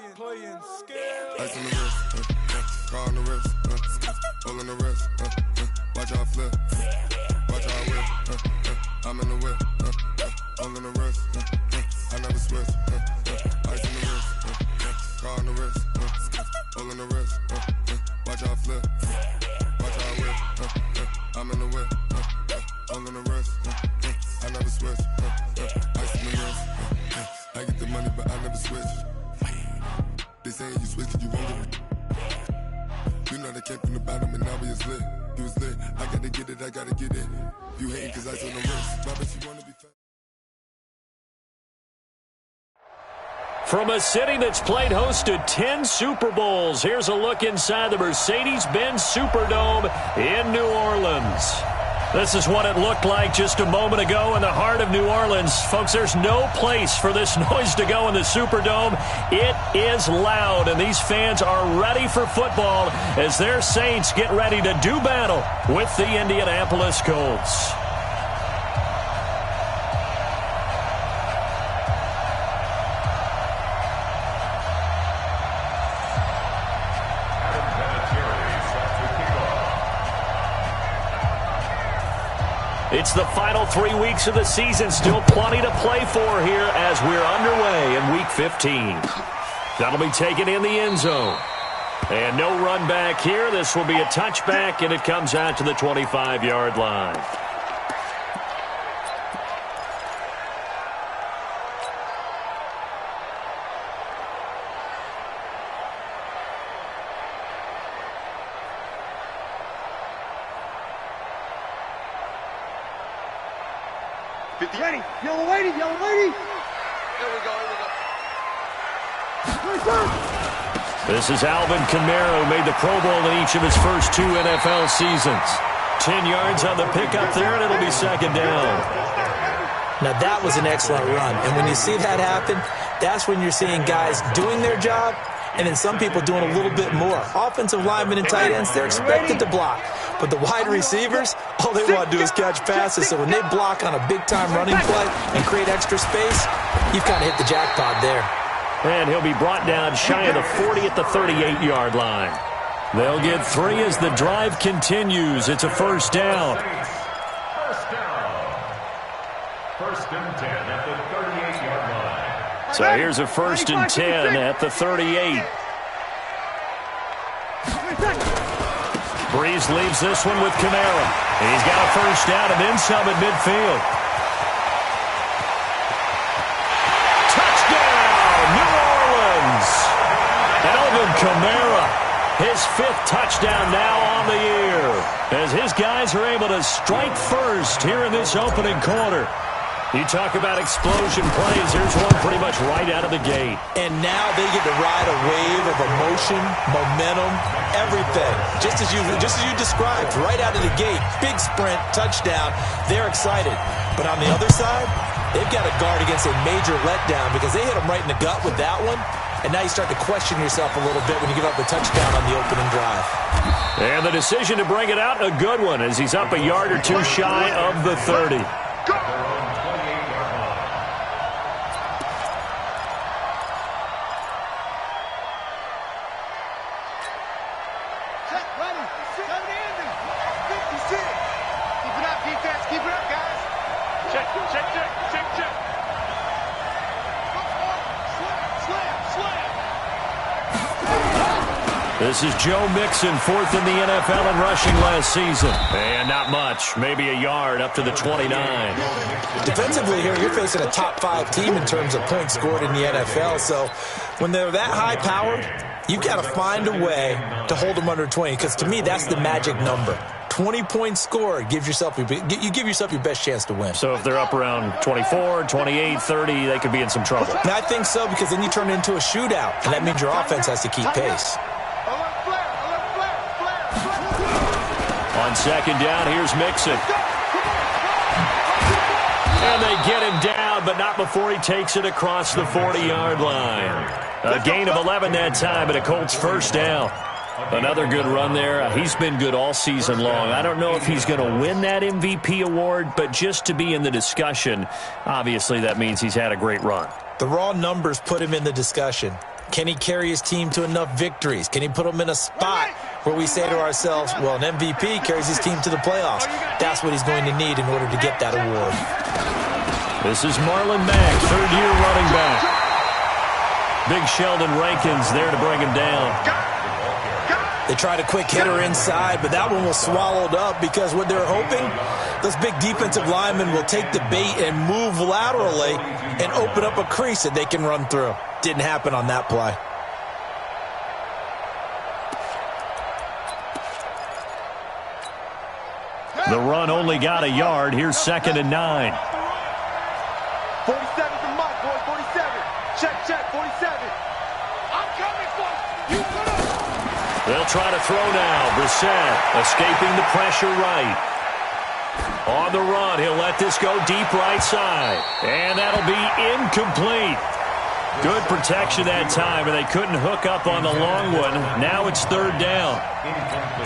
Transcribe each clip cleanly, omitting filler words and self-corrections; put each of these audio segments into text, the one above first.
Ice on the wrist, car on the wrist, all on the wrist, watch how I flip, watch how I whip, I'm in the whip, all on the wrist, I never switch, ice on the wrist, car on the wrist, all on the wrist, watch how I flip, watch how I whip, I'm in the whip, all on the wrist, I never switch, ice on the wrist, I get the money but I never switch. They saying you switch it, you won't get it. You know they came from the bottom and now we is lit. You was lit, I gotta get it, I gotta get it. You hating cause I on the wrist. Why bet you wanna be fat? From a city that's played host to 10 Super Bowls, here's a look inside the Mercedes-Benz Superdome in New Orleans. This is what it looked like just a moment ago in the heart of New Orleans. Folks, there's no place for this noise to go in the Superdome. It is loud, and these fans are ready for football as their Saints get ready to do battle with the Indianapolis Colts. It's the final 3 weeks of the season. Still plenty to play for here as we're underway in Week 15. That'll be taken in the end zone. And no run back here. This will be a touchback, and it comes out to the 25-yard line. Ready, yellow lady, yellow lady. Here we go, This is Alvin Kamara, who made the Pro Bowl in each of his first 2 NFL seasons. 10 yards on the pickup there, and it'll be second down. Now, that was an excellent run. And when you see that happen, that's when you're seeing guys doing their job and then some people doing a little bit more. Offensive linemen and tight ends, they're expected to block. But the wide receivers, all they want to do is catch passes. So when they block on a big-time running play and create extra space, you've kind of hit the jackpot there. And he'll be brought down shy of the 40 at the 38-yard line. They'll get 3 as the drive continues. It's a first down. First and 10 at the 38-yard line. So here's a first and 10 at the 38. Breeze leaves this one with Kamara. He's got a first down and then some at midfield. Touchdown, New Orleans. Alvin Kamara, his 5th touchdown now on the year, as his guys are able to strike first here in this opening quarter. You talk about explosion plays. Here's one pretty much right out of the gate. And now they get to ride a wave of emotion, momentum, everything. Just as you described, right out of the gate. Big sprint, touchdown. They're excited. But on the other side, they've got to guard against a major letdown because they hit them right in the gut with that one. And now you start to question yourself a little bit when you give up the touchdown on the opening drive. And the decision to bring it out, a good one, as he's up a yard or two shy of the 30. This is Joe Mixon, 4th in the NFL in rushing last season. And not much, maybe a yard up to the 29. Defensively here, you're facing a top 5 team in terms of points scored in the NFL. So when they're that high-powered, you've got to find a way to hold them under 20. Because to me, that's the magic number. 20 points scored, you give yourself your best chance to win. So if they're up around 24, 28, 30, they could be in some trouble. And I think so, because then you turn it into a shootout, and that means your offense has to keep pace. On second down, here's Mixon. And they get him down, but not before he takes it across the 40-yard line. A gain of 11 that time, and a Colts first down. Another good run there. He's been good all season long. I don't know if he's going to win that MVP award, but just to be in the discussion, obviously that means he's had a great run. The raw numbers put him in the discussion. Can he carry his team to enough victories? Can he put them in a spot where we say to ourselves, well, an MVP carries his team to the playoffs. That's what he's going to need in order to get that award. This is Marlon Mack, third-year running back. Big Sheldon Rankins there to bring him down. They tried a quick hitter inside, but that one was swallowed up because what they're hoping, those big defensive linemen will take the bait and move laterally and open up a crease that they can run through. Didn't happen on that play. The run only got a yard. Here's 2nd and 9. 47 to Mike, boys, 47. Check, 47. I'm coming for you. Put up. They'll try to throw now. Brissett escaping the pressure right. On the run, he'll let this go deep right side. And that'll be incomplete. Good protection that time, and they couldn't hook up on the long one. Now it's 3rd down.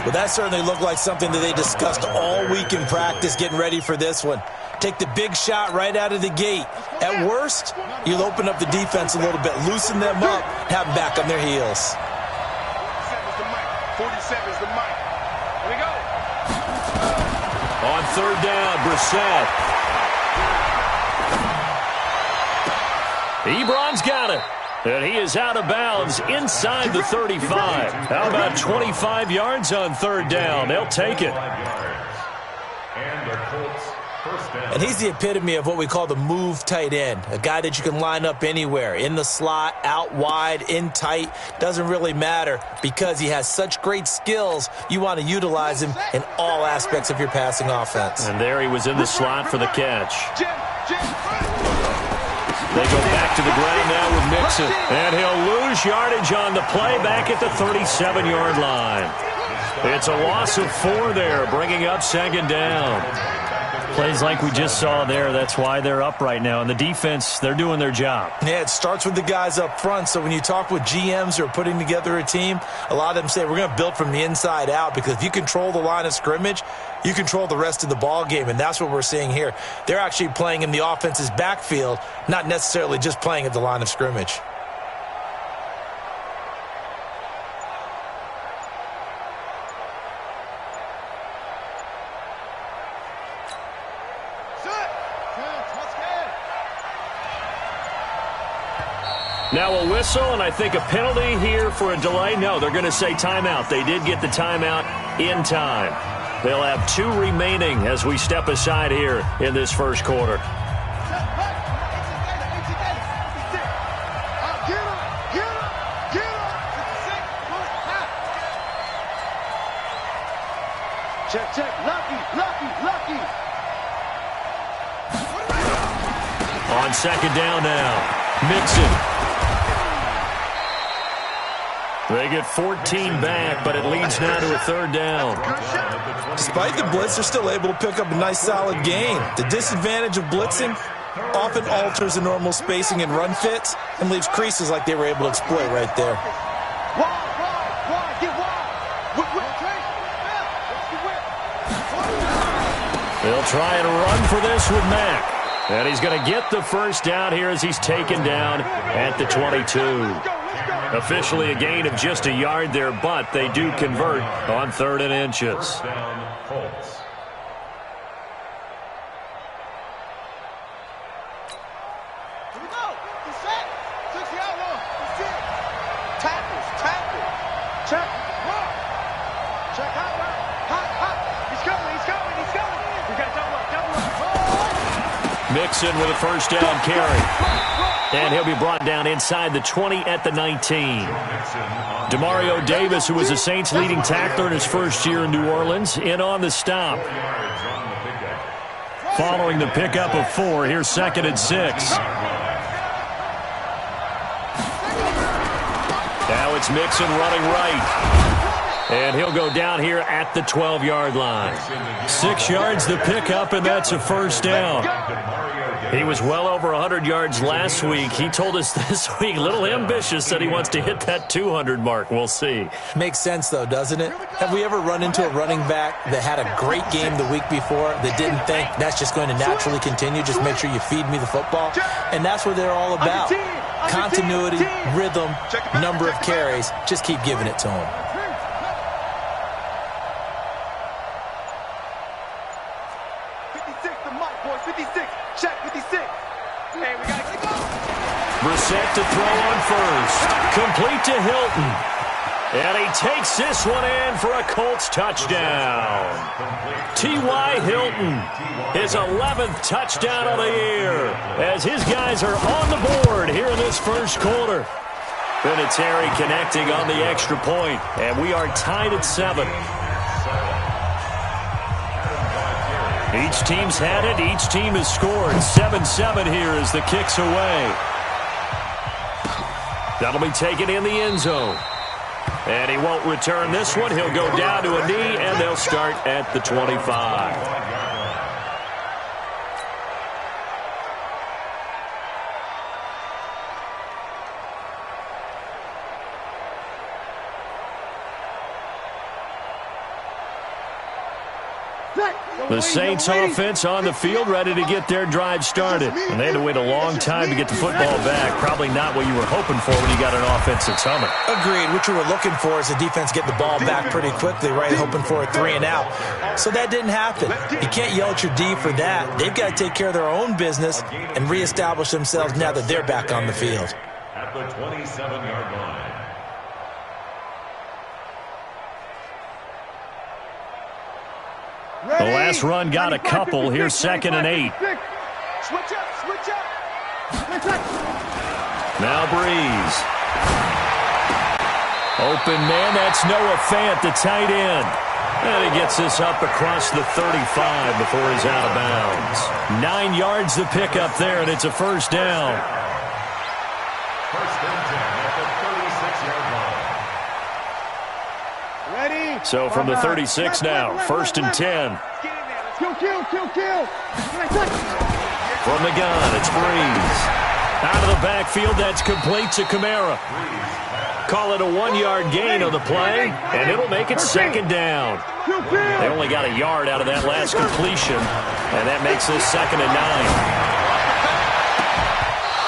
Well, that certainly looked like something that they discussed all week in practice getting ready for this one. Take the big shot right out of the gate. At worst, you'll open up the defense a little bit, loosen them up, have them back on their heels. 47's the mic. Here we go. On 3rd down, Brissett. Ebron's got it. And he is out of bounds inside the 35. How about 25 yards on 3rd down? They'll take it. And he's the epitome of what we call the move tight end, a guy that you can line up anywhere, in the slot, out wide, in tight, doesn't really matter because he has such great skills. You want to utilize him in all aspects of your passing offense. And there he was in the slot for the catch. They go back to the ground now with Mixon, and he'll lose yardage on the play back at the 37-yard line. It's a loss of 4 there, bringing up 2nd down. Plays like we just saw there, that's why they're up right now. And the defense, they're doing their job. Yeah, it starts with the guys up front. So when you talk with GMs who are putting together a team, a lot of them say we're going to build from the inside out, because if you control the line of scrimmage, you control the rest of the ball game, and that's what we're seeing here. They're actually playing in the offense's backfield, not necessarily just playing at the line of scrimmage. Now a whistle, and I think a penalty here for a delay. No, they're going to say timeout. They did get the timeout in time. They'll have 2 remaining as we step aside here in this first quarter. Check. Lucky. On 2nd down now, Mixon. They get 14 back, but it leads now to a 3rd down. Despite the blitz, they're still able to pick up a nice, solid gain. The disadvantage of blitzing often alters the normal spacing and run fits and leaves creases like they were able to exploit right there. Wide, get wide. They'll try and run for this with Mack. And he's going to get the 1st down here as he's taken down at the 22. Officially a gain of just a yard there, but they do convert on 3rd and inches. Mixon with a 1st down carry. And he'll be brought down inside the 20 at the 19. Demario Davis, who was the Saints' leading tackler in his first year in New Orleans, in on the stop. Following the pickup of 4, here's 2nd and 6. Now it's Mixon running right. And he'll go down here at the 12-yard line. 6 yards the pickup, and that's a 1st down. He was well over 100 yards last week. He told us this week, a little ambitious, said he wants to hit that 200 mark. We'll see. Makes sense, though, doesn't it? Have we ever run into a running back that had a great game the week before that didn't think that's just going to naturally continue? Just make sure you feed me the football. And that's what they're all about. Continuity, rhythm, number of carries. Just keep giving it to them. Brissett to throw on first. Complete to Hilton. And he takes this one in for a Colts touchdown. T.Y. Hilton, his 11th touchdown of the year, as his guys are on the board here in this first quarter. Vinatieri connecting on the extra point, and we are tied at 7. Each team's had it. Each team has scored. 7-7 here as the kick's away. That'll be taken in the end zone. And he won't return this one. He'll go down to a knee, and they'll start at the 25. The Saints offense on the field, ready to get their drive started. And they had to wait a long time to get the football back. Probably not what you were hoping for when you got an offense that's humming. Agreed. What you were looking for is the defense getting the ball back pretty quickly, right? Hoping for a 3-and-out. So that didn't happen. You can't yell at your D for that. They've got to take care of their own business and reestablish themselves now that they're back on the field. At the 27-yard line. The last run got a couple. Here's 2nd and 8. Switch up. Now Breeze. Open man, that's Noah Fant, the tight end. And he gets this up across the 35 before he's out of bounds. 9 yards to pick up there, and it's a first down. First and 10 at the 36-yard line. Ready? So from the 36 now, 1st and 10. Kill. From the gun, it's Breeze. Out of the backfield, that's complete to Kamara. Call it a 1-yard gain on the play, and it'll make it 2nd down. They only got a yard out of that last completion, and that makes this 2nd and 9.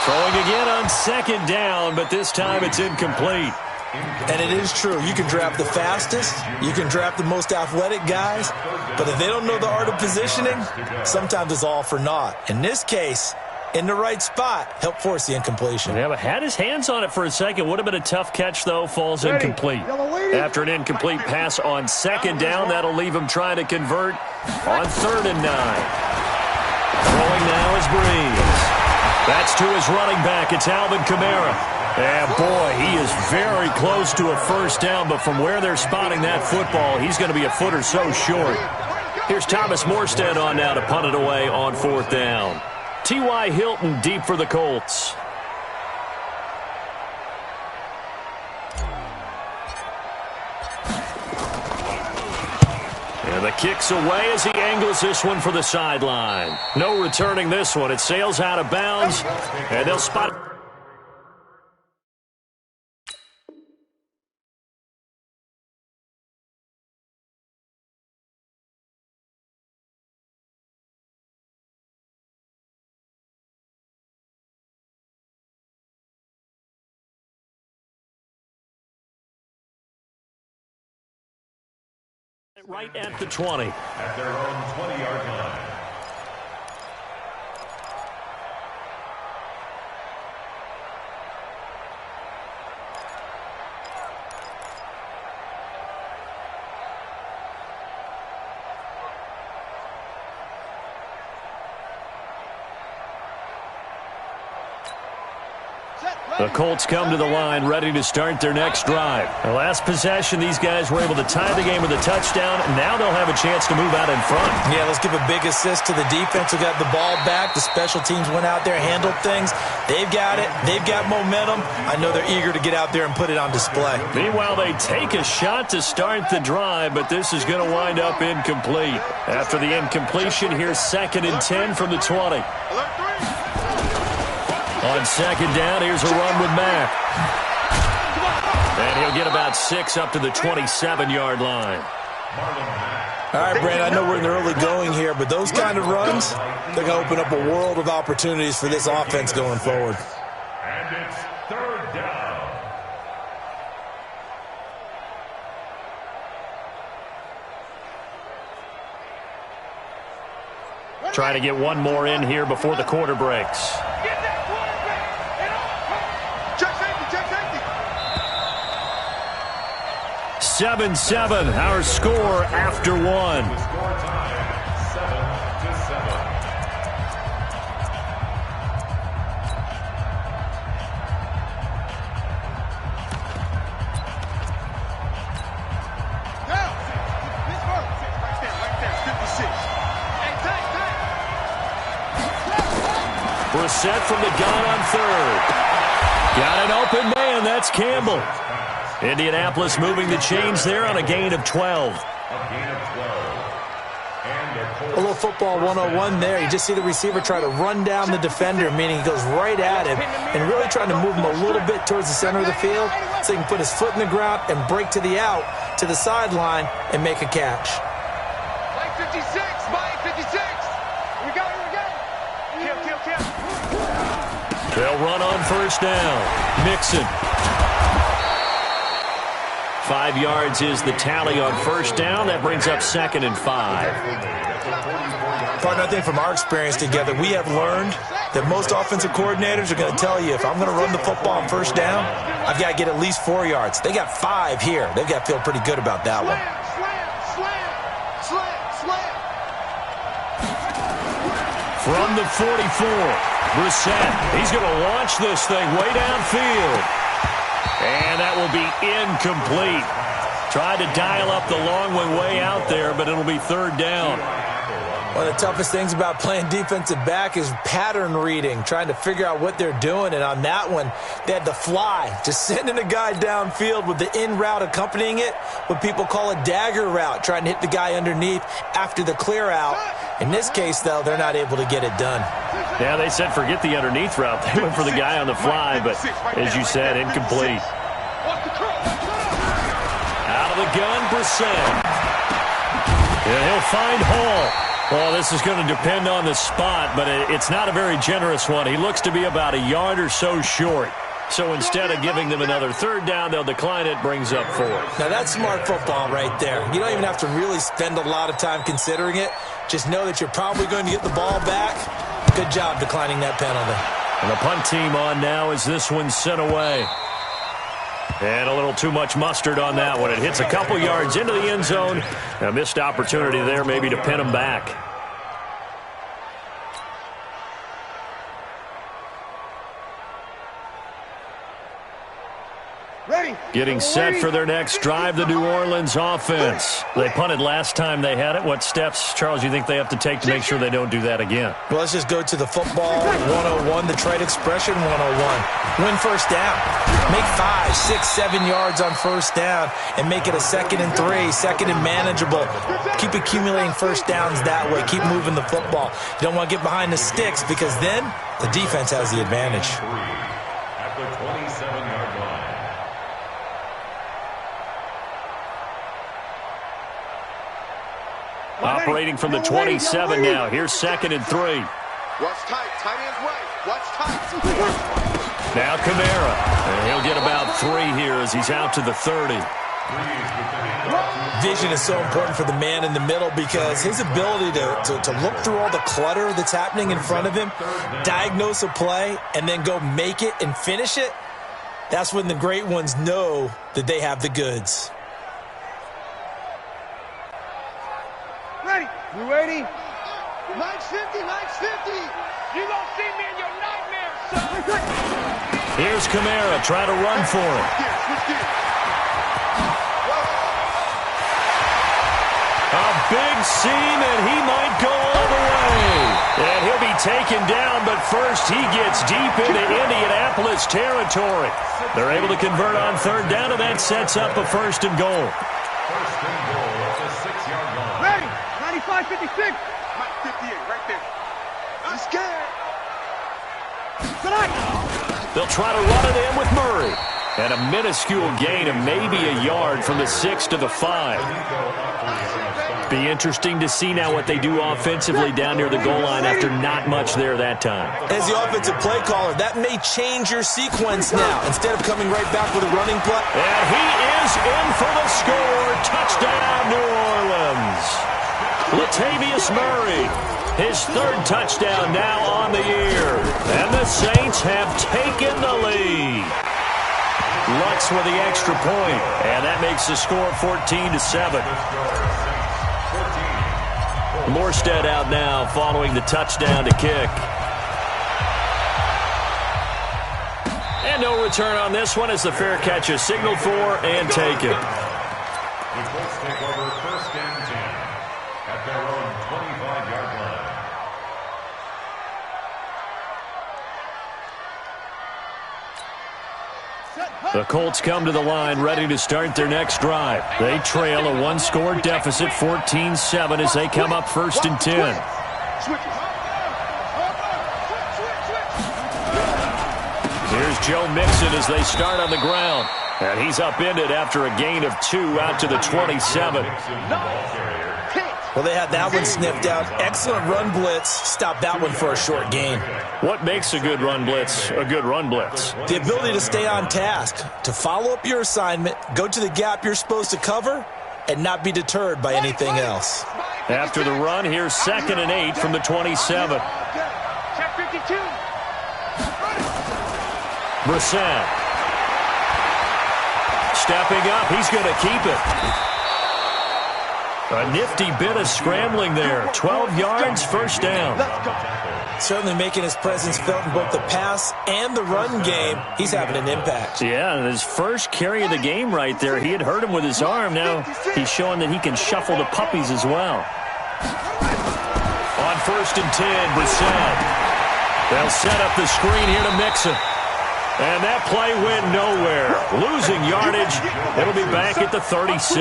Throwing again on 2nd down, but this time it's incomplete. And it is true. You can draft the fastest. You can draft the most athletic guys. But if they don't know the art of positioning, sometimes it's all for naught. In this case, in the right spot, help force the incompletion. Yeah, but had his hands on it for a second. Would have been a tough catch, though. Falls incomplete. After an incomplete pass on 2nd down, that'll leave him trying to convert on 3rd and 9. Throwing now is Breeze. That's to his running back. It's Alvin Kamara. And, boy, he is very close to a first down, but from where they're spotting that football, he's going to be a foot or so short. Here's Thomas Morstead on now to punt it away on 4th down. T.Y. Hilton deep for the Colts. And the kick's away as he angles this one for the sideline. No returning this one. It sails out of bounds, and they'll spot it. Right at the 20. At their own 20-yard line. Set. The Colts come to the line, ready to start their next drive. The last possession, these guys were able to tie the game with a touchdown, and now they'll have a chance to move out in front. Yeah, let's give a big assist to the defense who got the ball back. The special teams went out there, handled things. They've got it. They've got momentum. I know they're eager to get out there and put it on display. Meanwhile, they take a shot to start the drive, but this is going to wind up incomplete. After the incompletion, here's 2nd and 10 from the 20. On 2nd down, here's a run with Mack. And he'll get about 6 up to the 27-yard line. All right, Brandon, I know we're in the early going here, but those kind of runs, they're going to open up a world of opportunities for this offense going forward. And it's 3rd down. Trying to get one more in here before the quarter breaks. 7-7, our score after 1. Score time, 7-7. Brissett from the gun on 3rd. Got an open man. That's Campbell. Indianapolis moving the chains there on a gain of 12. A little football 101 there. You just see the receiver try to run down the defender, meaning he goes right at him, and really trying to move him a little bit towards the center of the field so he can put his foot in the ground and break to the out, to the sideline, and make a catch. Mike 56, Mike 56. We go. Kill. They'll run on 1st down. Mixon. 5 yards is the tally on 1st down. That brings up 2nd and 5. Partner, I think from our experience together, we have learned that most offensive coordinators are going to tell you, if I'm going to run the football on 1st down, I've got to get at least 4 yards. They got 5 here. They've got to feel pretty good about that one. Slam. From the 44, Brissett. He's going to launch this thing way downfield. And that will be incomplete. Tried to dial up the long one way out there, but it'll be 3rd down. One of the toughest things about playing defensive back is pattern reading, trying to figure out what they're doing. And on that one, they had to fly, just sending a guy downfield with the in route accompanying it, what people call a dagger route, trying to hit the guy underneath after the clear out. In this case, though, they're not able to get it done. Yeah, they said forget the underneath route. They went for the guy on the fly, but as you said, incomplete. Out of the gun, Brissett. And he'll find Hall. Well, this is going to depend on the spot, but it's not a very generous one. He looks to be about a yard or so short. So instead of giving them another 3rd down, they'll decline it, brings up 4. Now, that's smart football right there. You don't even have to really spend a lot of time considering it. Just know that you're probably going to get the ball back. Good job declining that penalty. And the punt team on now as this one's sent away. And a little too much mustard on that one. It hits a couple yards into the end zone. A missed opportunity there maybe to pin them back. Getting set for their next drive, the New Orleans offense. They punted last time they had it. What steps, Charles, you think they have to take to make sure they don't do that again? Well, let's just go to the football 101, the trade expression 101. Win 1st down. Make 5, 6, 7 yards on 1st down and make it a 2nd and 3, 2nd and manageable. Keep accumulating 1st downs that way. Keep moving the football. You don't want to get behind the sticks because then the defense has the advantage. At the 27-yard line. Operating from the 27 now. Here's 2nd and 3. Watch tight. Tight ends right. Watch tight. Now Kamara. And he'll get about 3 here as he's out to the 30. Vision is so important for the man in the middle because his ability to look through all the clutter that's happening in front of him, diagnose a play, and then go make it and finish it, that's when the great ones know that they have the goods. Ready. You ready? Mike's 50. Mike's 50. You gonna see me in your nightmares, son. Here's Kamara trying to run for it. A big seam, and he might go all the way. And he'll be taken down, but first he gets deep into Indianapolis territory. They're able to convert on third down, and that sets up a 1st and goal. First and goal at the 6-yard line. Ready, 95-56. Mike 58, right there. I'm scared. Tonight. They'll try to run it in with Murray. And a minuscule gain of maybe a yard from the 6 to the 5. Be interesting to see now what they do offensively down near the goal line after not much there that time. As the offensive play caller, that may change your sequence now. Instead of coming right back with a running play. And he is in for the score. Touchdown, New Orleans. Latavius Murray, his 3rd touchdown now on the year. And the Saints have taken the lead. Lutz with the extra point, and that makes the score 14-7. Morstead out now following the touchdown to kick. And no return on this one as the fair catch is signaled for and taken. The Colts take over 1st and 10 at their own 25-yard line. The Colts come to the line ready to start their next drive. They trail a 1-score deficit, 14-7, as they come up 1st and 10. Here's Joe Mixon as they start on the ground. And he's upended after a gain of 2 out to the 27. Well, they had that one sniffed out. Excellent run blitz. Stopped that one for a short gain. What makes a good run blitz a good run blitz? The ability to stay on task, to follow up your assignment, go to the gap you're supposed to cover, and not be deterred by anything else. After the run, here's 2nd and 8 from the 27. Check 52. Brissett. Stepping up, he's going to keep it. A nifty bit of scrambling there. 12 yards, 1st down. Certainly making his presence felt in both the pass and the run game. He's having an impact. Yeah, and his first carry of the game right there. He had hurt him with his arm. Now he's showing that he can shuffle the puppies as well. On 1st and 10, Brissett. They'll set up the screen here to Mixon. And that play went nowhere. Losing yardage. It'll be back at the 36.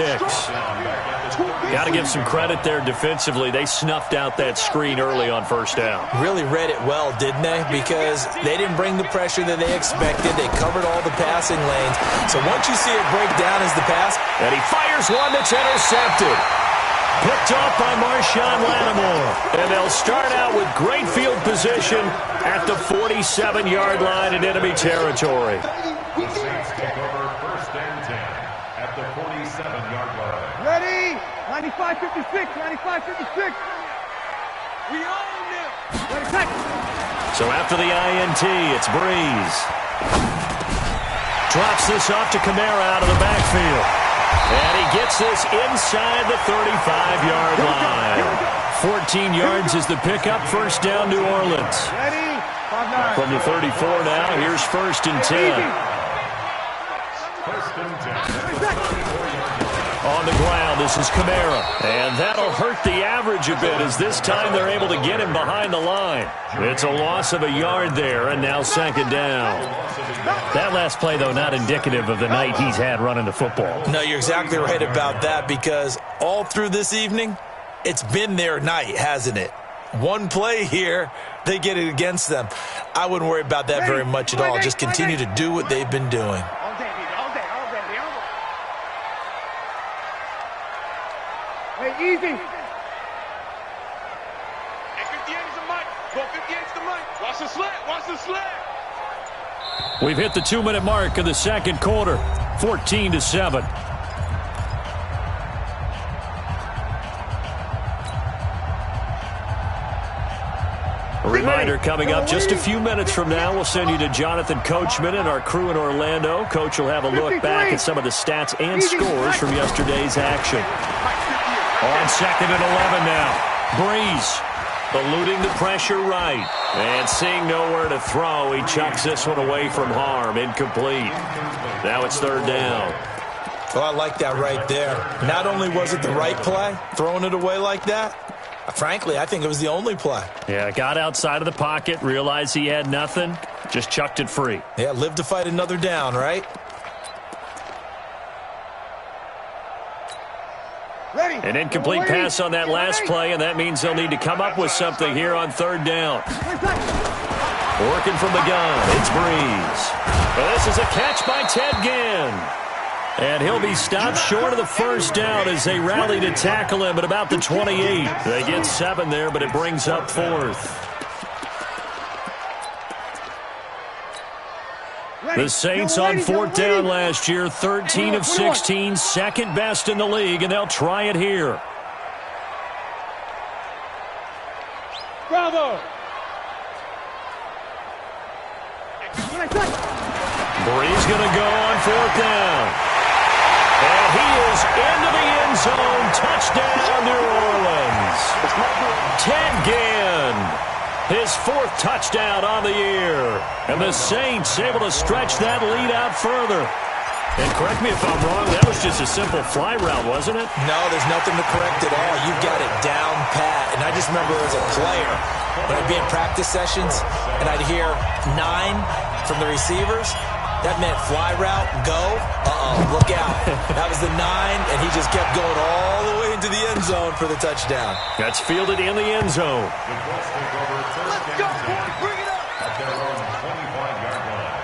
Got to give some credit there defensively. They snuffed out that screen early on 1st down. Really read it well, didn't they? Because they didn't bring the pressure that they expected. They covered all the passing lanes. So once you see it break down as the pass. And he fires one that's intercepted. Picked off by Marshawn Lattimore. And they'll start out with great field position at the 47-yard line in enemy territory. The Saints take over 1st and 10 at the 47-yard line. Ready? 95-56. 95-56. We own them. Ready, check. So after the INT, it's Breeze. Drops this off to Kamara out of the backfield. And he gets this inside the 35-yard line. 14 yards is the pickup. 1st down, New Orleans. Ready? 5-9. From the 34 now, here's 1st and 10. 1st and 10. On the ground, this is Kamara. And that'll hurt the average a bit as this time they're able to get him behind the line. It's a loss of a yard there, and now 2nd down. That last play, though, not indicative of the night he's had running the football. No, you're exactly right about that because all through this evening, it's been their night, hasn't it? One play here, they get it against them. I wouldn't worry about that very much at all. Just continue to do what they've been doing. All day, baby. Hey, easy. Hey, 58 is the mic. Go 58 is the mic. Watch the slant. Watch the slant. We've hit the 2-minute mark of the 2nd quarter. 14-7. A reminder coming up just a few minutes from now. We'll send you to Jonathan Coachman and our crew in Orlando. Coach will have a look back at some of the stats and scores from yesterday's action. On 2nd and 11 now. Breeze Eluding the pressure right. And seeing nowhere to throw, he chucks this one away from harm. Incomplete. Now it's third down. Well, I like that right there. Not only was it the right play, throwing it away like that, frankly, I think it was the only play. Yeah, got outside of the pocket, realized he had nothing, just chucked it free. Yeah, live to fight another down, right? An incomplete pass on that last play, and that means they'll need to come up with something here on third down. Working from the gun, it's Breeze. Well, this is a catch by Ted Ginn. And he'll be stopped short of the first down as they rally to tackle him at about the 28. They get 7 there, but it brings up fourth. The Saints on fourth down last year, 13 of 16, second best in the league, and they'll try it here. Bravo! Breeze going to go on fourth down. And he is into the end zone. Touchdown, New Orleans. Ted Ginn, his fourth touchdown on the year. And the Saints able to stretch that lead out further. And correct me if I'm wrong, that was just a simple fly route, wasn't it? No, there's nothing to correct at all. You've got it down pat. And I just remember as a player, when I'd be in practice sessions, and I'd hear 9 from the receivers, that meant fly route, go, look out. That was the 9, and he just kept going all the way into the end zone for the touchdown. That's fielded in the end zone. Let's go, boys, bring it up! At their own 25-yard line.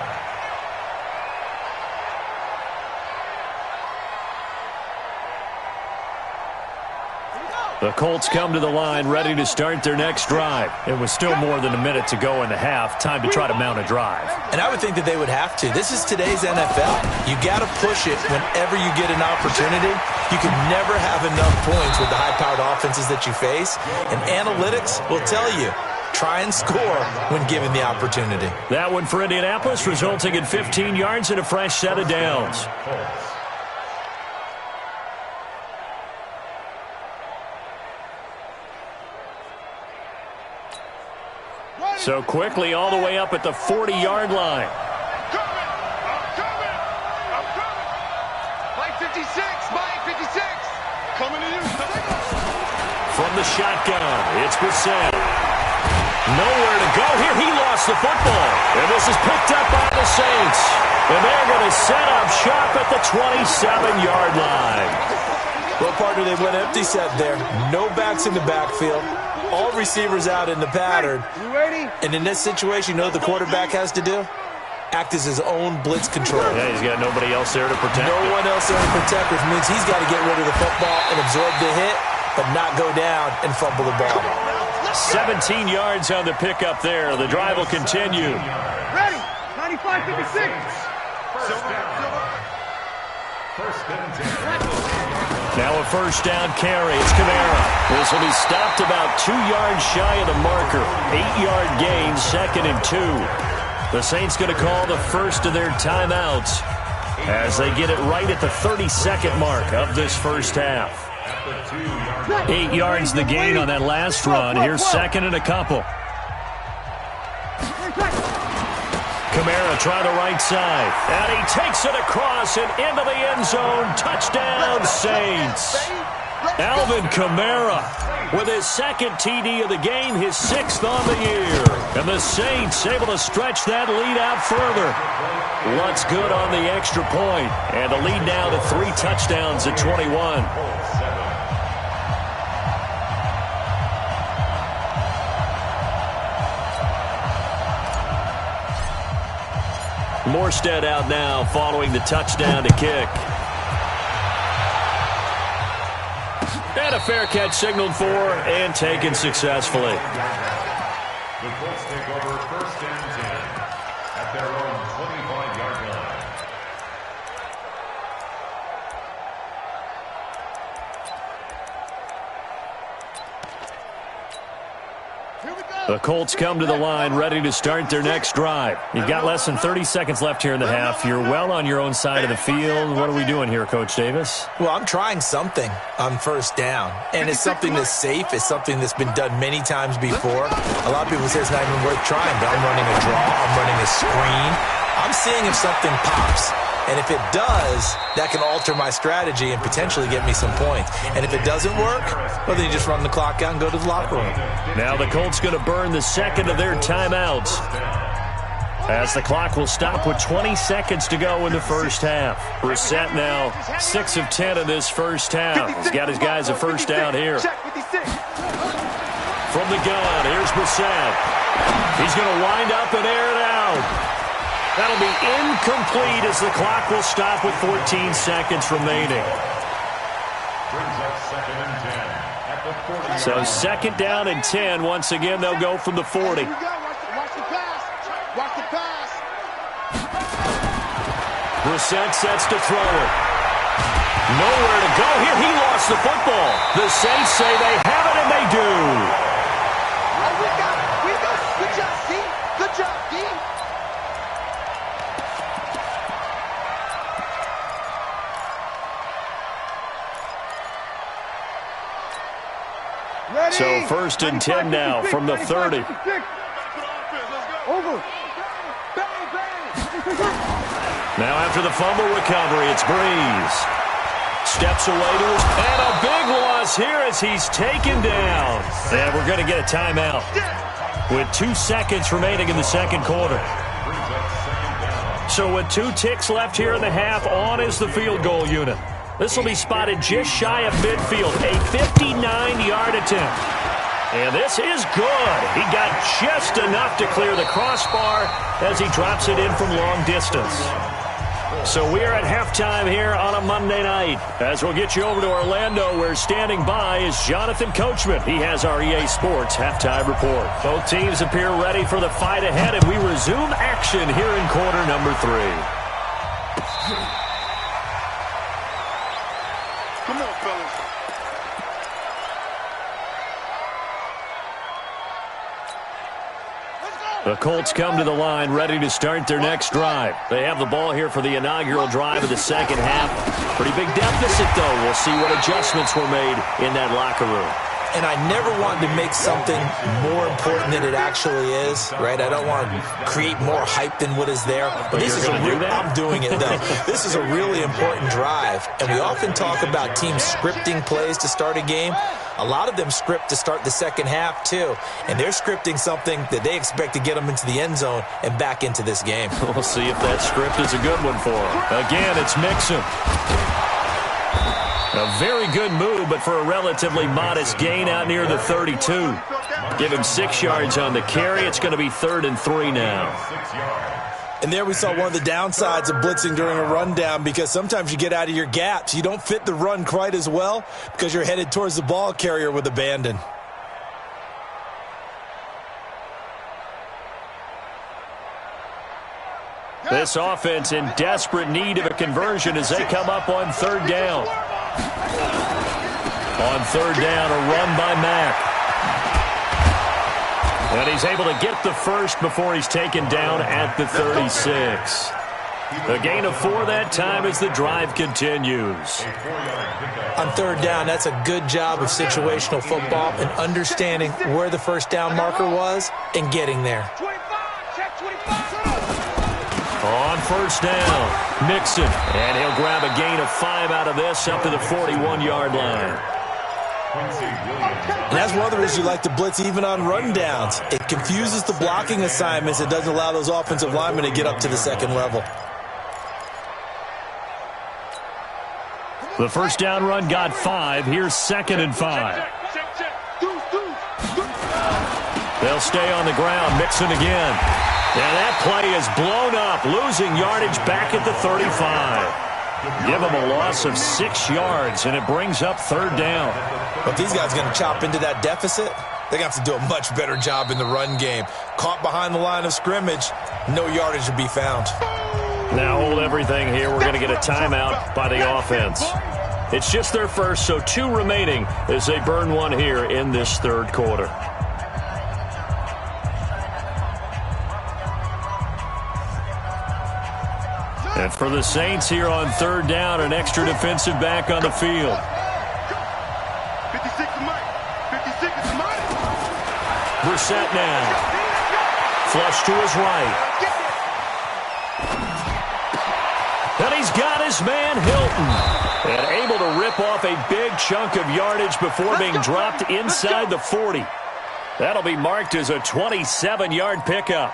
The Colts come to the line ready to start their next drive. It was still more than a minute to go in the half. Time to try to mount a drive. And I would think that they would have to. This is today's NFL. You got to push it whenever you get an opportunity. You can never have enough points with the high-powered offenses that you face. And analytics will tell you, try and score when given the opportunity. That one for Indianapolis, resulting in 15 yards and a fresh set of downs. So quickly all the way up at the 40-yard line. I'm coming! Mike 56, Mike 56! Coming to you! From the shotgun, it's Bissett. Nowhere to go here. He lost the football. And this is picked up by the Saints. And they're going to set up shop at the 27-yard line. Well, partner, they went empty set there. No backs in the backfield. All receivers out in the pattern. You ready? And in this situation, you know what the quarterback has to do? Act as his own blitz control. Yeah, he's got nobody else there to protect No him. one else there to protect, which means he's got to get rid of the football and absorb the hit, but not go down and fumble the ball. 17 yards on the pickup there. The drive will continue. Ready? 95, 56! First and 10. Now a first down carry. It's Kamara. This will be stopped about 2 yards shy of the marker. 8-yard gain, 2nd and 2. The Saints going to call the first of their timeouts as they get it right at the 32nd mark of this first half. 8 yards the gain on that last run. Here's 2nd and a couple. Kamara try the right side. And he takes it across and into the end zone. Touchdown, Saints. Alvin Kamara with his 2nd TD of the game, his 6th on the year. And the Saints able to stretch that lead out further. What's good on the extra point. And the lead now to 3 touchdowns at 21. Morstead out now following the touchdown to kick. And a fair catch signaled for and taken successfully. The Colts take over first and 10 at their own 25-yard line. Here The Colts come to the line ready to start their next drive. You've got less than 30 seconds left here in the half. You're well on your own side of the field. What are we doing here, Coach Davis? Well, I'm trying something on first down, and it's something that's safe. It's something that's been done many times before. A lot of people say it's not even worth trying, but I'm running a draw. I'm running a screen. I'm seeing if something pops. And if it does, that can alter my strategy and potentially get me some points. And if it doesn't work, well, then you just run the clock out and go to the locker room. Now the Colts going to burn the second of their timeouts, as the clock will stop with 20 seconds to go in the first half. Brissett now 6 of 10 in this first half. He's got his guys a first down here. From the gun, here's Brissett. He's going to wind up and air it out. That'll be incomplete as the clock will stop with 14 seconds remaining. So second down and 10. Once again, they'll go from the 40. Brissett sets to throw it. Nowhere to go here. He lost the football. The Saints say they have it, and they do. We got it. Good job, D. Good job, D. So first and 10 now from the 30. Over. Now after the fumble recovery, it's Breeze. Steps away to his, and a big loss here as he's taken down. And we're going to get a timeout with 2 seconds remaining in the second quarter. So with 2 ticks left here in the half, on is the field goal unit. This will be spotted just shy of midfield, a 59-yard attempt. And this is good. He got just enough to clear the crossbar as he drops it in from long distance. So we're at halftime here on a Monday night. As we'll get you over to Orlando, where standing by is Jonathan Coachman. He has our EA Sports halftime report. Both teams appear ready for the fight ahead, and we resume action here in quarter number 3. Come on, fellas. The Colts come to the line ready to start their next drive. They have the ball here for the inaugural drive of the second half. Pretty big deficit, though. We'll see what adjustments were made in that locker room. And I never wanted to make something more important than it actually is, right? I don't want to create more hype than what is there. But this is I'm doing it, though. This is a really important drive. And we often talk about teams scripting plays to start a game. A lot of them script to start the second half, too. And they're scripting something that they expect to get them into the end zone and back into this game. We'll see if that script is a good one for them. Again, it's Mixon. A very good move, but for a relatively modest gain out near the 32. Give him 6 yards on the carry. It's going to be 3rd and 3 now. And there we saw one of the downsides of blitzing during a rundown, because sometimes you get out of your gaps. You don't fit the run quite as well because you're headed towards the ball carrier with abandon. This offense in desperate need of a conversion as they come up on 3rd down. On 3rd down, a run by Mack. And he's able to get the first before he's taken down at the 36. A gain of 4 that time as the drive continues. On 3rd down, that's a good job of situational football and understanding where the first down marker was and getting there. 25, check 25. On 1st down, Mixon. And he'll grab a gain of 5 out of this up to the 41-yard line. And that's one of the reasons you like to blitz even on rundowns. It confuses the blocking assignments. It doesn't allow those offensive linemen to get up to the second level. The first down run got 5. Here's 2nd and 5. They'll stay on the ground. Mixon again. And that play is blown up, losing yardage back at the 35. Give them a loss of 6 yards, and it brings up 3rd down. But these guys are going to chop into that deficit. They're going to have to do a much better job in the run game. Caught behind the line of scrimmage, no yardage to be found. Now hold everything here. We're going to get a timeout by the offense. It's just their first, so 2 remaining as they burn one here in this 3rd quarter. And for the Saints here on third down, an extra defensive back on the field. 56 to Mike. 56 to Mike. Brissett now. Flush to his right. And he's got his man Hilton. And able to rip off a big chunk of yardage before being dropped inside the 40. That'll be marked as a 27-yard pickup.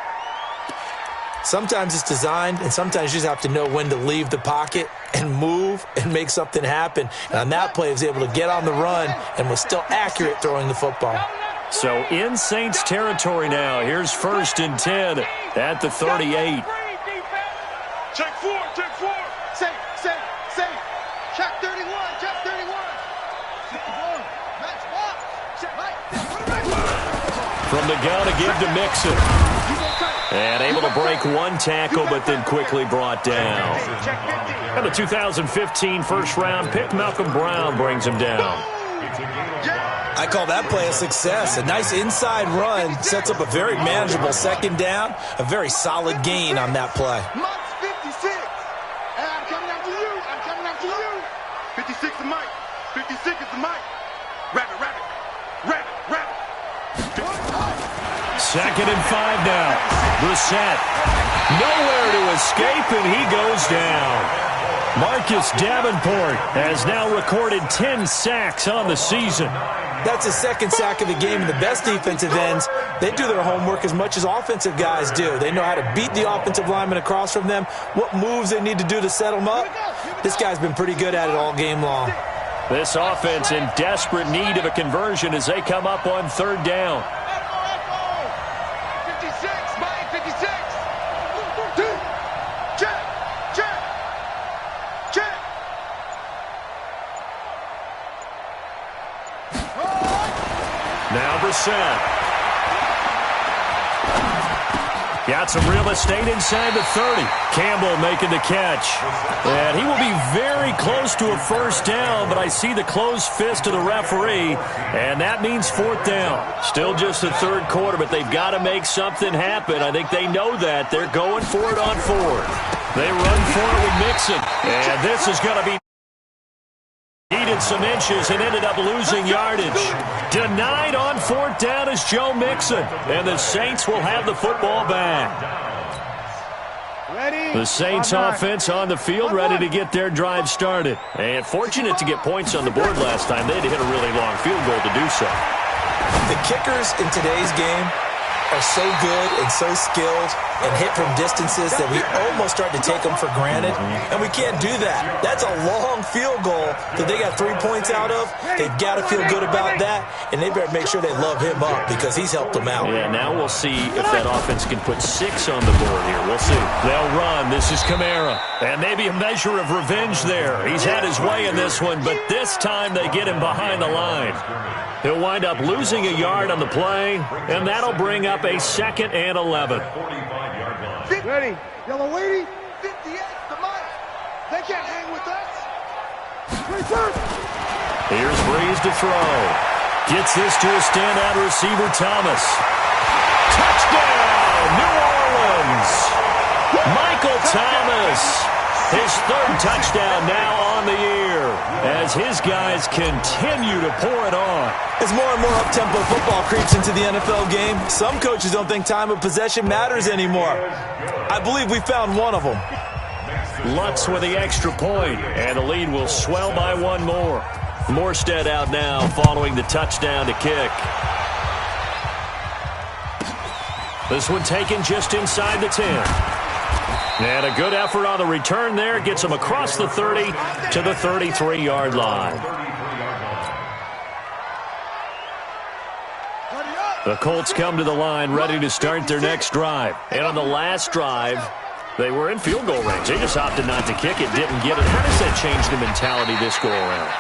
Sometimes it's designed, and sometimes you just have to know when to leave the pocket and move and make something happen. And on that play, he was able to get on the run and was still accurate throwing the football. So in Saints territory now. Here's 1st and 10 at the 38. Check 4, check 4. Safe. Check 31, check 31. Match ball. Check right. From the gun, a give to Mixon. And able to break one tackle, but then quickly brought down. And the 2015 first-round pick, Malcolm Brown, brings him down. I call that play a success. A nice inside run sets up a very manageable second down. A very solid gain on that play. Mike's 56. And I'm coming after you. 56 to Mike. 56 is to Mike. Rabbit. 2nd and 5 now. Brissett nowhere to escape, and he goes down. Marcus Davenport has now recorded 10 sacks on the season. That's his 2nd sack of the game, and the best defensive ends, they do their homework as much as offensive guys do. They know how to beat the offensive lineman across from them, what moves they need to do to set them up. This guy's been pretty good at it all game long. This offense in desperate need of a conversion as they come up on 3rd down. 56, Mike, 56. Check. Now Brissett. Got some real estate inside the 30. Campbell making the catch. And he will be very close to a 1st down, but I see the closed fist of the referee, and that means 4th down. Still just the 3rd quarter, but they've got to make something happen. I think they know that. They're going for it on 4th. They run for it with Mixon. And this is going to be needed some inches and ended up losing yardage. Denied on 4th down is Joe Mixon. And the Saints will have the football back. The Saints offense on the field, ready to get their drive started. And fortunate to get points on the board last time. They had to hit a really long field goal to do so. The kickers in today's game are so good and so skilled and hit from distances that we almost start to take them for granted, and we can't do that. That's a long field goal that they got 3 points out of. They've got to feel good about that, and they better make sure they love him up because he's helped them out. Yeah, now we'll see if that offense can put 6 on the board here. We'll see. They'll run. This is Kamara. And maybe a measure of revenge there. He's had his way in this one, but this time they get him behind the line. He'll wind up losing a yard on the play, and that'll bring up a 2nd and 11. Ready. Yellow lady. 58 to Mike. They can't hang with us. Here's Breeze to throw. Gets this to a standout receiver, Thomas. Touchdown, New Orleans. Michael Thomas. His 3rd touchdown now on the year as his guys continue to pour it on. As more and more up-tempo football creeps into the NFL game, some coaches don't think time of possession matters anymore. I believe we found one of them. Lutz with the extra point, and the lead will swell by 1 more. Morstead out now following the touchdown to kick. This one taken just inside the 10. And a good effort on the return there. Gets him across the 30 to the 33-yard line. The Colts come to the line ready to start their next drive. And on the last drive, they were in field goal range. They just opted not to kick it, didn't get it. How does that change the mentality this go around?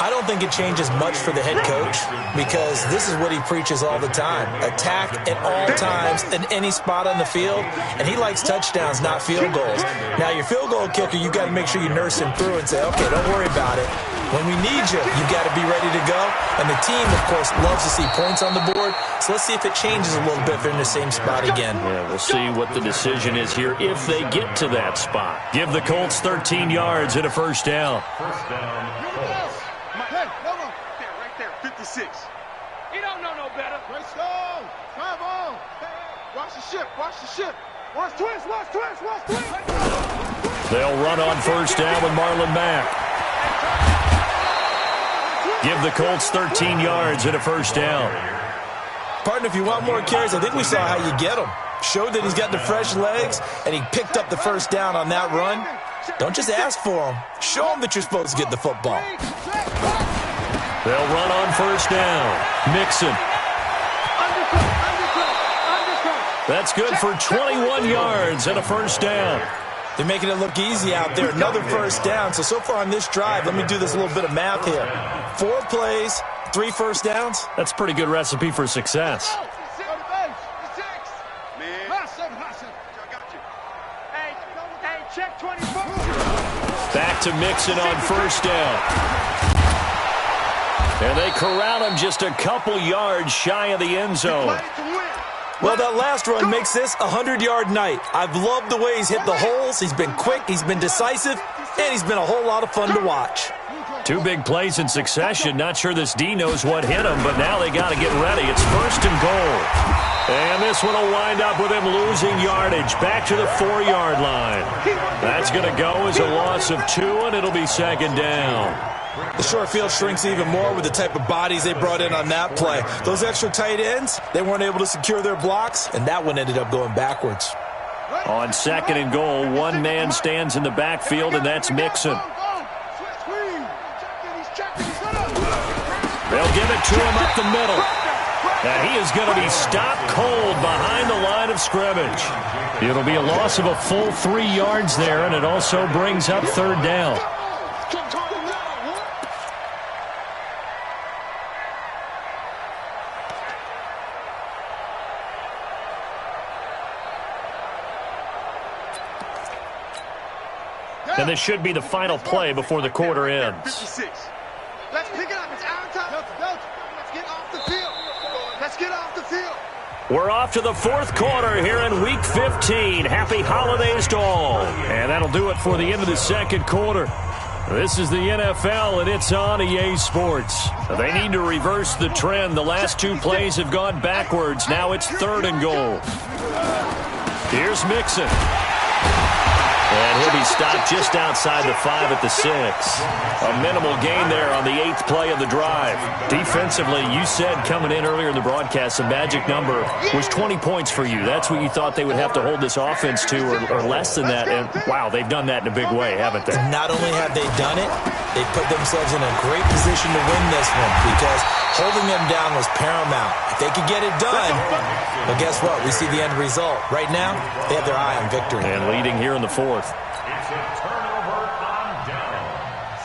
I don't think it changes much for the head coach because this is what he preaches all the time. Attack at all times in any spot on the field, and he likes touchdowns, not field goals. Now, your field goal kicker, you got to make sure you nurse him through and say, okay, don't worry about it. When we need you, you've got to be ready to go. And the team, of course, loves to see points on the board. So let's see if it changes a little bit if they're in the same spot again. Yeah, we'll see what the decision is here if they get to that spot. Give the Colts 13 yards and a first down. First down, Colts. Hey, right there, 56. He don't know no better. Let's go. Drive on. Hey, watch the ship. Watch the ship. Watch twist. Watch twist. Watch twist. They'll run on first down with Marlon Mack. Give the Colts 13 yards and a first down. Partner, if you want more carries, I think we saw how you get them. Showed that he's got the fresh legs, and he picked up the first down on that run. Don't just ask for them. Show them that you're supposed to get the football. They'll run on first down. Mixon. That's good for 21 yards and a first down. They're making it look easy out there. Another first down. So far on this drive, let me do this little bit of math here. 4 plays, 3 first downs. That's a pretty good recipe for success. Check 24. Back to Mixon on first down. And they corral him just a couple yards shy of the end zone. Well, that last run makes this a 100-yard night. I've loved the way he's hit the holes. He's been quick, he's been decisive, and he's been a whole lot of fun to watch. 2 big plays in succession. Not sure this D knows what hit him, but now they got to get ready. It's first and goal. And this one will wind up with him losing yardage back to the 4-yard line. That's going to go as a loss of 2, and it'll be second down. The short field shrinks even more with the type of bodies they brought in on that play. Those extra tight ends, they weren't able to secure their blocks, and that one ended up going backwards. On second and goal, one man stands in the backfield, and that's Mixon. They'll give it to him up the middle. And he is going to be stopped cold behind the line of scrimmage. It'll be a loss of a full 3 yards there, and it also brings up third down. And this should be the final play before the quarter ends. 56. Let's pick it up. It's our time. Let's get off the field. Let's get off the field. We're off to the 4th quarter here in Week 15. Happy holidays to all. And that'll do it for the end of the second quarter. This is the NFL, and it's on EA Sports. They need to reverse the trend. The last 2 plays have gone backwards. Now it's 3rd and goal. Here's Mixon. And he'll be stopped just outside the 5 at the 6. A minimal gain there on the 8th play of the drive. Defensively, you said coming in earlier in the broadcast, the magic number was 20 points for you. That's what you thought they would have to hold this offense to, or less than that. And, wow, they've done that in a big way, haven't they? Not only have they done it, they put themselves in a great position to win this one because holding them down was paramount. If they could get it done, well, guess what? We see the end result. Right now, they have their eye on victory. And leading here in the 4th. It's a turnover on downs.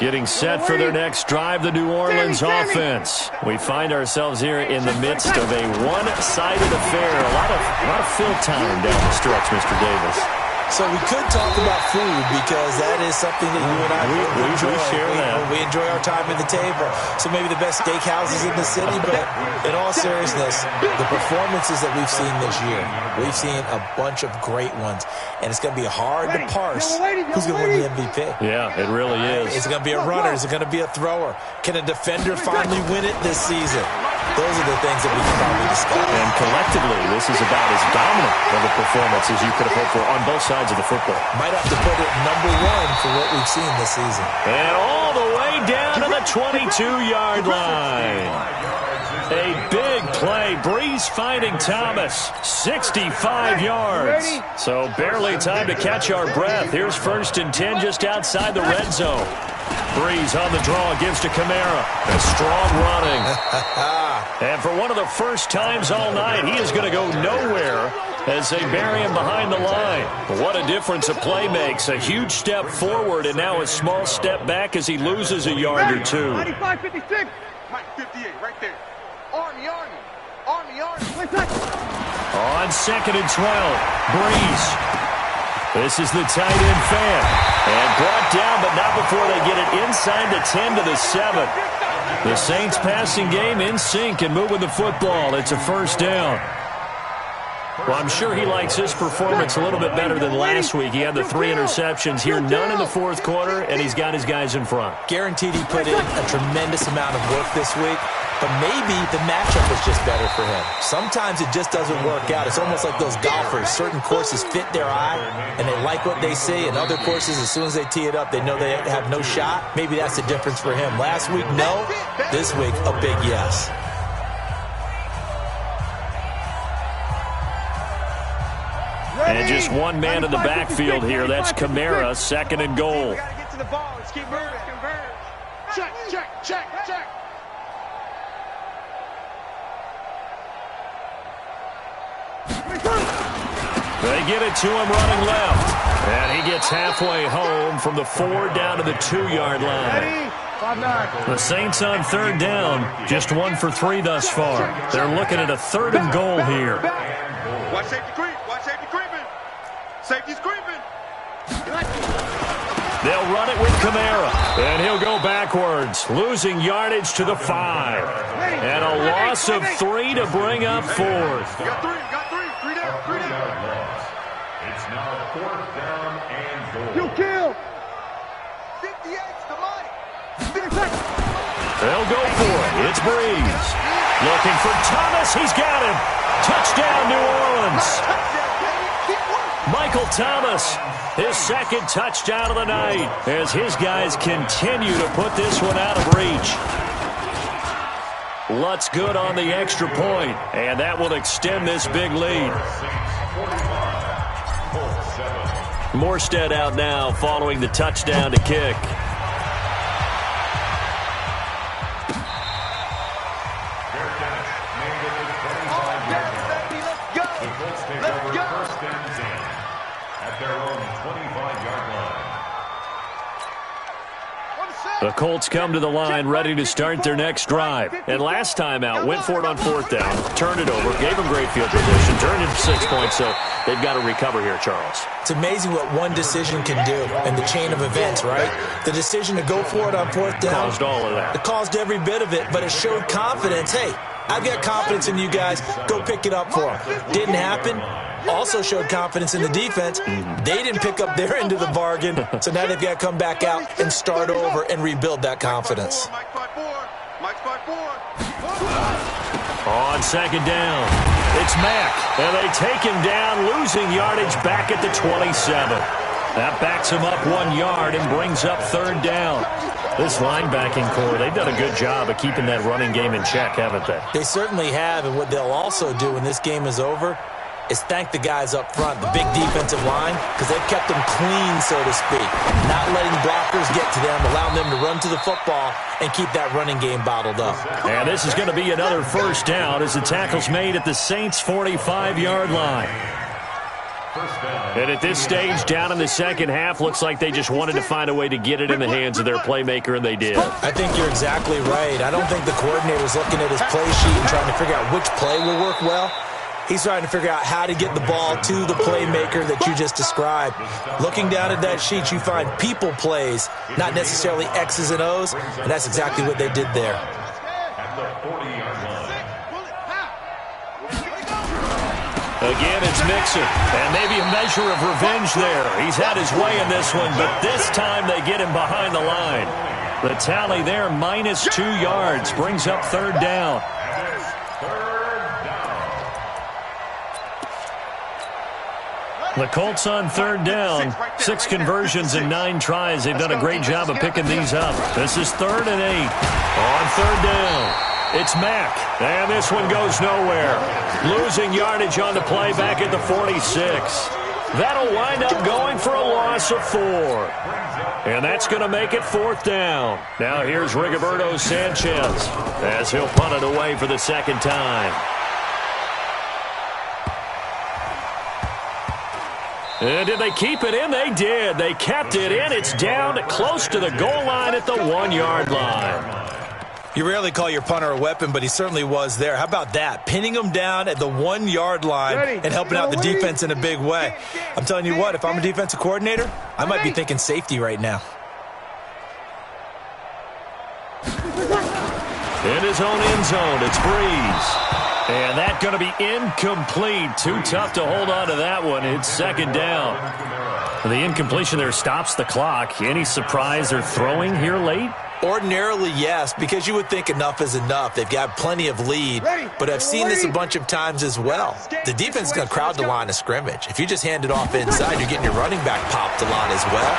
Getting set for their next drive, the New Orleans offense. We find ourselves here in the midst of a one-sided affair. A lot of fill time down the stretch, Mr. Davis. So we could talk about food because that is something that you and I enjoy. We share that. We enjoy our time at the table. So maybe the best steakhouses in the city, but in all seriousness, the performances that we've seen this year, we've seen a bunch of great ones. And it's going to be hard to parse who's going to win the MVP. Yeah, it really is. Is it going to be a runner? Is it going to be a thrower? Can a defender finally win it this season? Those are the things that we can probably discuss. And collectively, this is about as dominant of a performance as you could have hoped for on both sides of the football. Might have to put it number 1 for what we've seen this season. And all the way down to the 22-yard line. A big play. Breeze finding Thomas. 65 yards. So barely time to catch our breath. Here's 1st and 10 just outside the red zone. Breeze on the draw, gives to Kamara. A strong running. And for one of the first times all night, he is going to go nowhere as they bury him behind the line. What a difference a play makes. A huge step forward and now a small step back as he loses a yard or 2. 95, 56. Mike, 58, right there. Army. On 2nd and 12, Breeze. This is the tight end fan. And brought down, but not before they get it inside the 10 to the 7. The Saints passing game in sync and moving the football. It's a first down. Well, I'm sure he likes his performance a little bit better than last week. He had the 3 interceptions here, none in the fourth quarter, and he's got his guys in front. Guaranteed he put in a tremendous amount of work this week, but maybe the matchup was just better for him. Sometimes it just doesn't work out. It's almost like those golfers. Certain courses fit their eye, and they like what they see, and other courses, as soon as they tee it up, they know they have no shot. Maybe that's the difference for him. Last week, no. This week, a big yes. And just one man in the backfield here. That's Kamara, second and goal. We got to get to the ball. Let's keep moving. Convert. Check, check, check, check. They get it to him running left. And he gets halfway home from the 4 down to the 2-yard line. The Saints on third down, just 1 for 3 thus far. They're looking at a 3rd and goal here. Watch safety creep. Watch safety creeping. Safety's creeping. They'll run it with Kamara, and he'll go backwards, losing yardage to the 5. And a loss of 3 to bring up 4th. You got 3, you got 3. 3 down, 3 down. It's now 4th down and goal. You kill. 58's the money. They'll go for it. It's Breeze. Looking for Thomas. He's got him. Touchdown, New Orleans. Michael Thomas, his 2nd touchdown of the night, as his guys continue to put this one out of reach. Lutz good on the extra point, and that will extend this big lead. Morstead out now following the touchdown to kick. The Colts come to the line ready to start their next drive. And last time out, went for it on 4th down, turned it over, gave them great field position, turned it to 6 points, so they've got to recover here, Charles. It's amazing what one decision can do in the chain of events, right? The decision to go for it on 4th down. Caused all of that. It caused every bit of it, but it showed confidence. Hey, I've got confidence in you guys. Go pick it up for them. Didn't happen. Also showed confidence in the defense. They didn't pick up their end of the bargain, so now they've got to come back out and start over and rebuild that confidence. On 2nd down, it's Mack, and they take him down, losing yardage back at the 27. That backs him up 1 yard and brings up 3rd down. This linebacking core, they've done a good job of keeping that running game in check, haven't they? They certainly have, and what they'll also do when this game is over is thank the guys up front, the big defensive line, because they've kept them clean, so to speak. Not letting blockers get to them, allowing them to run to the football and keep that running game bottled up. And this is going to be another first down as the tackle's made at the Saints' 45-yard line. And at this stage, down in the second half, looks like they just wanted to find a way to get it in the hands of their playmaker, and they did. I think you're exactly right. I don't think the coordinator's looking at his play sheet and trying to figure out which play will work well. He's trying to figure out how to get the ball to the playmaker that you just described. Looking down at that sheet, you find people plays, not necessarily X's and O's, and that's exactly what they did there. Again, it's Mixon, and maybe a measure of revenge there. He's had his way in this one, but this time they get him behind the line. The tally there, minus 2 yards, brings up 3rd down. The Colts on 3rd down, 6 conversions and 9 tries. They've done a great job of picking these up. This is 3rd and 8. On 3rd down, it's Mack, and this one goes nowhere. Losing yardage on the play back at the 46. That'll wind up going for a loss of 4. And that's going to make it 4th down. Now here's Rigoberto Sanchez as he'll punt it away for the 2nd time. And did they keep it in? They did. They kept it in. It's down close to the goal line at the 1-yard line. You rarely call your punter a weapon, but he certainly was there. How about that? Pinning him down at the 1-yard line and helping out the defense in a big way. I'm telling you what, if I'm a defensive coordinator, I might be thinking safety right now. In his own end zone, it's Breeze. And that's going to be incomplete. Too tough to hold on to that one. It's second down. The incompletion there stops the clock. Any surprise they're throwing here late? Ordinarily, yes, because you would think enough is enough. They've got plenty of lead, but I've seen this a bunch of times as well. The defense is going to crowd the line of scrimmage. If you just hand it off inside, you're getting your running back popped a lot as well.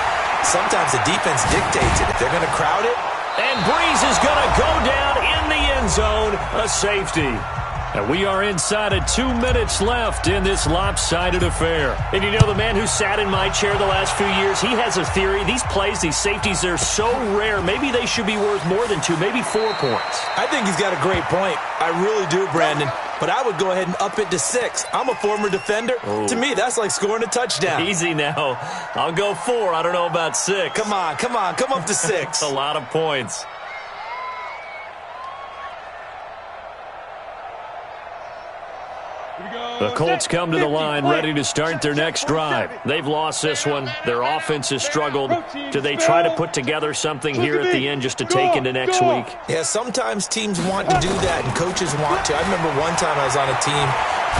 Sometimes the defense dictates it. If they're going to crowd it. And Breeze is going to go down in the end zone, a safety. And we are inside of 2 minutes left in this lopsided affair. And you know, the man who sat in my chair the last few years, he has a theory. These plays, these safeties, they're so rare. Maybe they should be worth more than 2, maybe 4 points. I think he's got a great point. I really do, Brandon. But I would go ahead and up it to 6. I'm a former defender. Oh. To me, that's like scoring a touchdown. Easy now. I'll go 4. I don't know about 6. Come on. Come up to 6. That's a lot of points. The Colts come to the line ready to start their next drive. They've lost this one. Their offense has struggled. Do they try to put together something here at the end just to take into next week? Yeah, sometimes teams want to do that and coaches want to. I remember one time I was on a team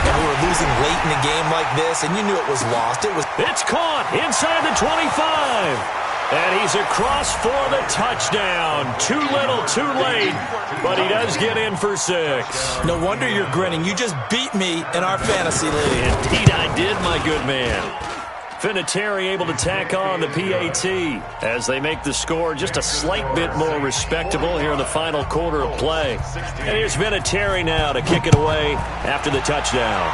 and we were losing late in a game like this and you knew it was lost. It's caught inside the 25. And he's across for the touchdown. Too little, too late, but he does get in for 6. No wonder you're grinning. You just beat me in our fantasy league. Indeed I did, my good man. Vinatieri able to tack on the PAT as they make the score just a slight bit more respectable here in the final quarter of play. And here's Vinatieri now to kick it away after the touchdown.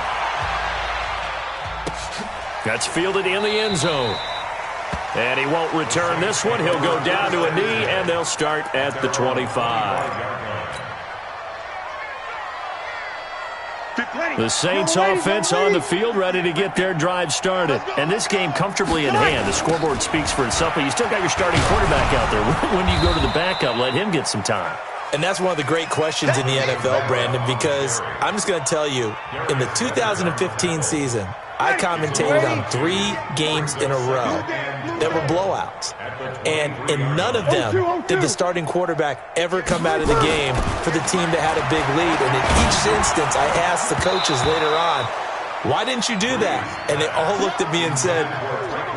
That's fielded in the end zone. And he won't return this one. He'll go down to a knee, and they'll start at the 25. The Saints offense on the field, ready to get their drive started. And this game comfortably in hand. The scoreboard speaks for itself, but you still got your starting quarterback out there. When do you go to the backup? Let him get some time. And that's one of the great questions in the NFL, Brandon, because I'm just going to tell you, in the 2015 season, I commentated on 3 games in a row that were blowouts. And in none of them did the starting quarterback ever come out of the game for the team that had a big lead. And in each instance, I asked the coaches later on, why didn't you do that? And they all looked at me and said,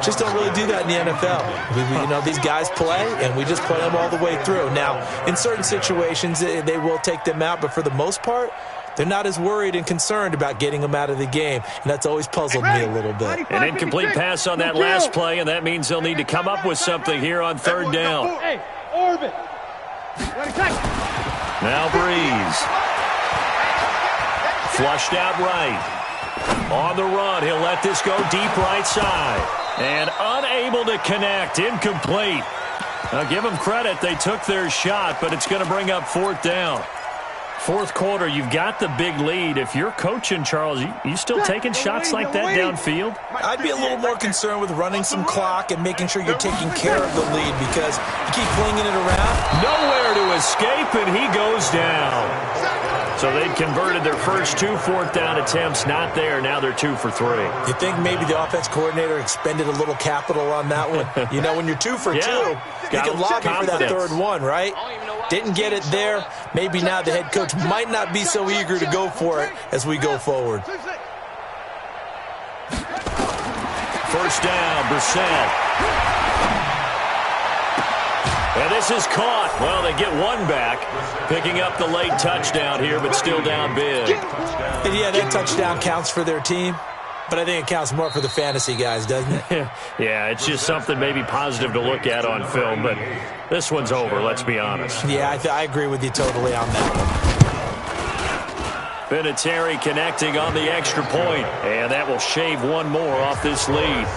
just don't really do that in the NFL. These guys play, and we just play them all the way through. Now, in certain situations, they will take them out, but for the most part, they're not as worried and concerned about getting them out of the game, and that's always puzzled me a little bit. An incomplete pass on that last play, and that means they'll need to come up with something here on 3rd down. Now Breeze. Flushed out right. On the run, he'll let this go deep right side. And unable to connect, incomplete. Now give them credit, they took their shot, but it's going to bring up 4th down. 4th quarter, you've got the big lead. If you're coaching, Charles, you still taking shots like that downfield? I'd be a little more concerned with running some clock and making sure you're taking care of the lead because you keep flinging it around. Nowhere to escape, and he goes down. So they'd converted their first 2 4th down attempts, not there. Now they're 2 for 3. You think maybe the offense coordinator expended a little capital on that one? When you're 2 for 2, you can lobby for that 3rd one, right? Didn't get it there. Maybe now the head coach might not be so eager to go for it as we go forward. 1st down, Brissett. And this is caught. Well, they get one back, picking up the late touchdown here, but still down big. And yeah, that touchdown counts for their team, but I think it counts more for the fantasy guys, doesn't it? Yeah, it's just something maybe positive to look at on film, but this one's over, let's be honest. Yeah, I agree with you totally on that one. Vinatieri connecting on the extra point, and that will shave one more off this lead.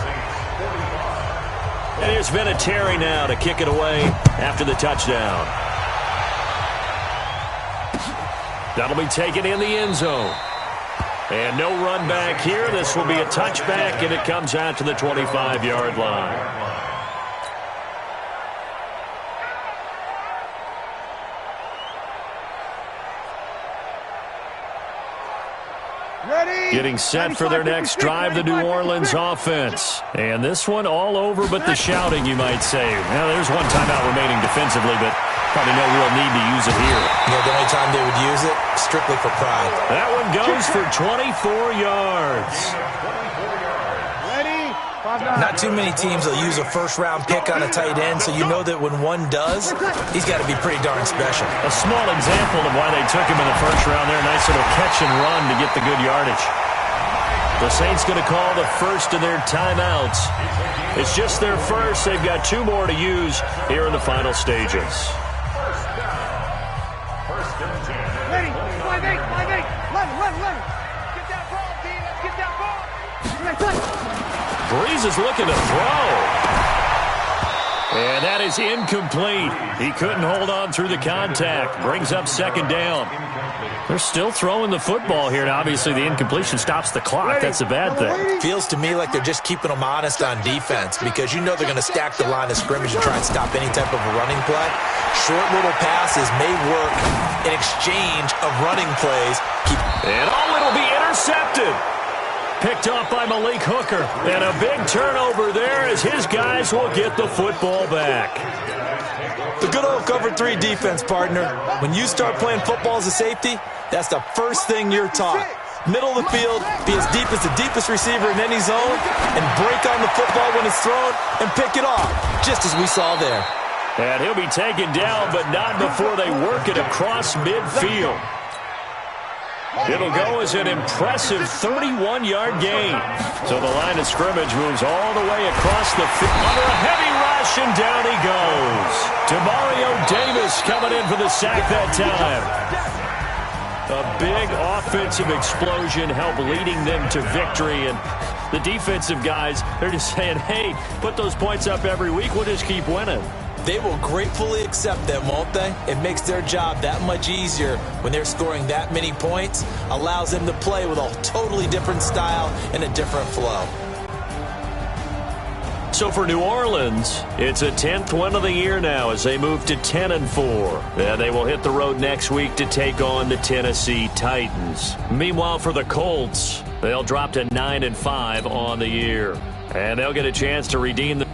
And here's Vinatieri now to kick it away after the touchdown. That'll be taken in the end zone. And no run back here. This will be a touchback, and it comes out to the 25-yard line. Getting set for their next drive, the New Orleans offense. And this one all over but the shouting, you might say. Now, there's one timeout remaining defensively, but probably no real need to use it here. Yeah, the only time they would use it, strictly for pride. That one goes for 24 yards. Not too many teams will use a first-round pick on a tight end, so you know that when one does, he's got to be pretty darn special. A small example of why they took him in the first round there. Nice little catch and run to get the good yardage. The Saints going to call the first of their timeouts. It's just their first. They've got 2 more to use here in the final stages. Ready, 5-8, 5-8. Run. Get that ball, D. Let's get that ball. Breeze is looking to throw. And that is incomplete. He couldn't hold on through the contact. Brings up second down. They're still throwing the football here, and obviously the incompletion stops the clock. That's a bad thing. Feels to me like they're just keeping them honest on defense because you know they're going to stack the line of scrimmage and try and stop any type of a running play. Short little passes may work in exchange of running plays. And it'll be intercepted. Picked off by Malik Hooker. And a big turnover there as his guys will get the football back. The good old cover 3 defense, partner. When you start playing football as a safety, that's the first thing you're taught. Middle of the field, be as deep as the deepest receiver in any zone, and break on the football when it's thrown and pick it off, just as we saw there. And he'll be taken down, but not before they work it across midfield. It'll go as an impressive 31-yard gain. So the line of scrimmage moves all the way across the field. Under a heavy rush, and down he goes. Demario Davis coming in for the sack that time. A big offensive explosion helped leading them to victory. And the defensive guys, they're just saying, hey, put those points up every week. We'll just keep winning. They will gratefully accept them, won't they? It makes their job that much easier when they're scoring that many points. Allows them to play with a totally different style and a different flow. So for New Orleans, it's a 10th win of the year now as they move to 10-4. And they will hit the road next week to take on the Tennessee Titans. Meanwhile, for the Colts, they'll drop to 9-5 on the year. And they'll get a chance to redeem the